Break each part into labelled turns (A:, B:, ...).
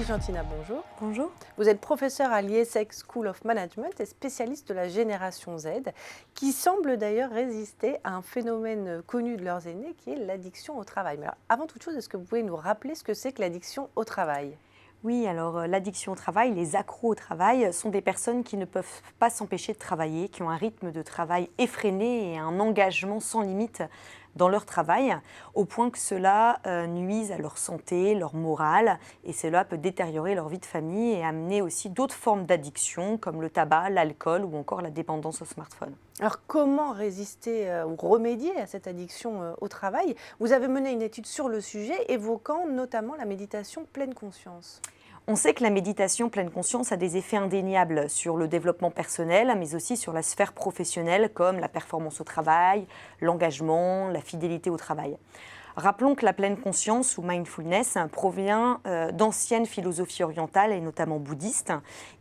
A: Gentina, bonjour.
B: Bonjour.
A: Vous êtes professeur à l'IESEG School of Management et spécialiste de la génération Z, qui semble d'ailleurs résister à un phénomène connu de leurs aînés, qui est l'addiction au travail. Mais alors, avant toute chose, est-ce que vous pouvez nous rappeler ce que c'est que l'addiction au travail ?
B: Oui, alors l'addiction au travail, les accros au travail sont des personnes qui ne peuvent pas s'empêcher de travailler, qui ont un rythme de travail effréné et un engagement sans limite dans leur travail, au point que cela nuise à leur santé, leur morale, et cela peut détériorer leur vie de famille et amener aussi d'autres formes d'addiction comme le tabac, l'alcool ou encore la dépendance au smartphone.
A: Alors, comment résister ou remédier à cette addiction au travail ? Vous avez mené une étude sur le sujet, évoquant notamment la méditation pleine conscience.
B: On sait que la méditation pleine conscience a des effets indéniables sur le développement personnel, mais aussi sur la sphère professionnelle, comme la performance au travail, l'engagement, la fidélité au travail. Rappelons que la pleine conscience ou mindfulness provient d'anciennes philosophies orientales et notamment bouddhistes.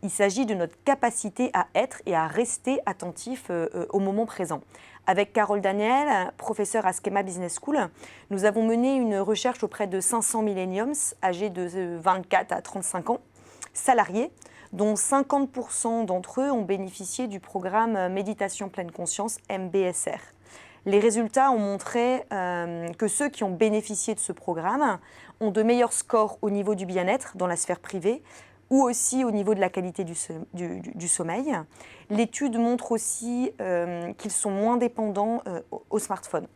B: Il s'agit de notre capacité à être et à rester attentif au moment présent. Avec Carole Daniel, professeure à Schema Business School, nous avons mené une recherche auprès de 500 millennials âgés de 24 à 35 ans, salariés, dont 50% d'entre eux ont bénéficié du programme Méditation pleine conscience MBSR. Les résultats ont montré que ceux qui ont bénéficié de ce programme ont de meilleurs scores au niveau du bien-être dans la sphère privée ou aussi au niveau de la qualité du sommeil. L'étude montre aussi qu'ils sont moins dépendants au smartphone.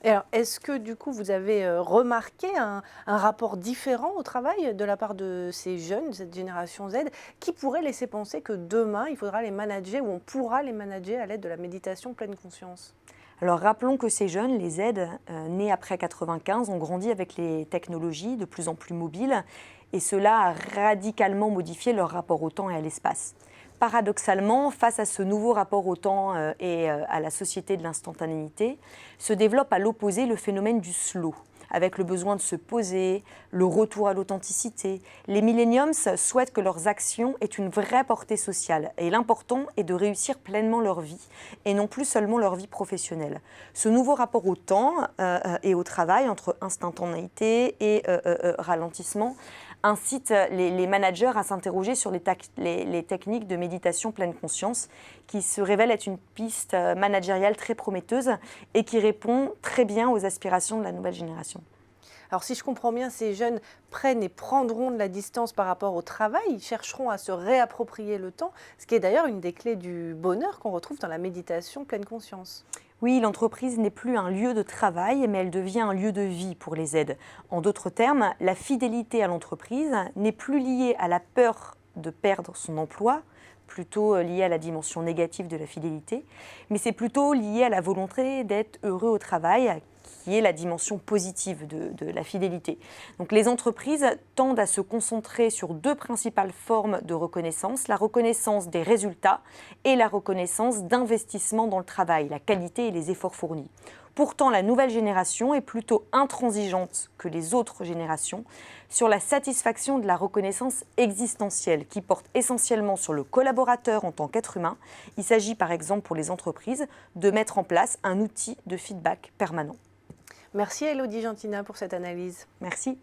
A: Et alors, est-ce que du coup, vous avez remarqué un rapport différent au travail de la part de ces jeunes, de cette génération Z, qui pourrait laisser penser que demain, il faudra les manager ou on pourra les manager à l'aide de la méditation pleine conscience ?
B: Alors rappelons que ces jeunes, les Z, nés après 95, ont grandi avec les technologies de plus en plus mobiles et cela a radicalement modifié leur rapport au temps et à l'espace. Paradoxalement, face à ce nouveau rapport au temps et à la société de l'instantanéité, se développe à l'opposé le phénomène du slow, avec le besoin de se poser, le retour à l'authenticité. Les millenniums souhaitent que leurs actions aient une vraie portée sociale et l'important est de réussir pleinement leur vie et non plus seulement leur vie professionnelle. Ce nouveau rapport au temps et au travail entre instantanéité et ralentissement incite les managers à s'interroger sur les techniques de méditation pleine conscience qui se révèlent être une piste managériale très prometteuse et qui répond très bien aux aspirations de la nouvelle génération.
A: Alors, si je comprends bien, ces jeunes prennent et prendront de la distance par rapport au travail, ils chercheront à se réapproprier le temps, ce qui est d'ailleurs une des clés du bonheur qu'on retrouve dans la méditation pleine conscience.
B: Oui, l'entreprise n'est plus un lieu de travail, mais elle devient un lieu de vie pour les Z. En d'autres termes, la fidélité à l'entreprise n'est plus liée à la peur de perdre son emploi, plutôt liée à la dimension négative de la fidélité, mais c'est plutôt lié à la volonté d'être heureux au travail, qui est la dimension positive de la fidélité. Donc les entreprises tendent à se concentrer sur deux principales formes de reconnaissance, la reconnaissance des résultats et la reconnaissance d'investissement dans le travail, la qualité et les efforts fournis. Pourtant, la nouvelle génération est plutôt intransigeante que les autres générations sur la satisfaction de la reconnaissance existentielle qui porte essentiellement sur le collaborateur en tant qu'être humain. Il s'agit par exemple pour les entreprises de mettre en place un outil de feedback permanent.
A: Merci Elodie Gentina pour cette analyse.
B: Merci.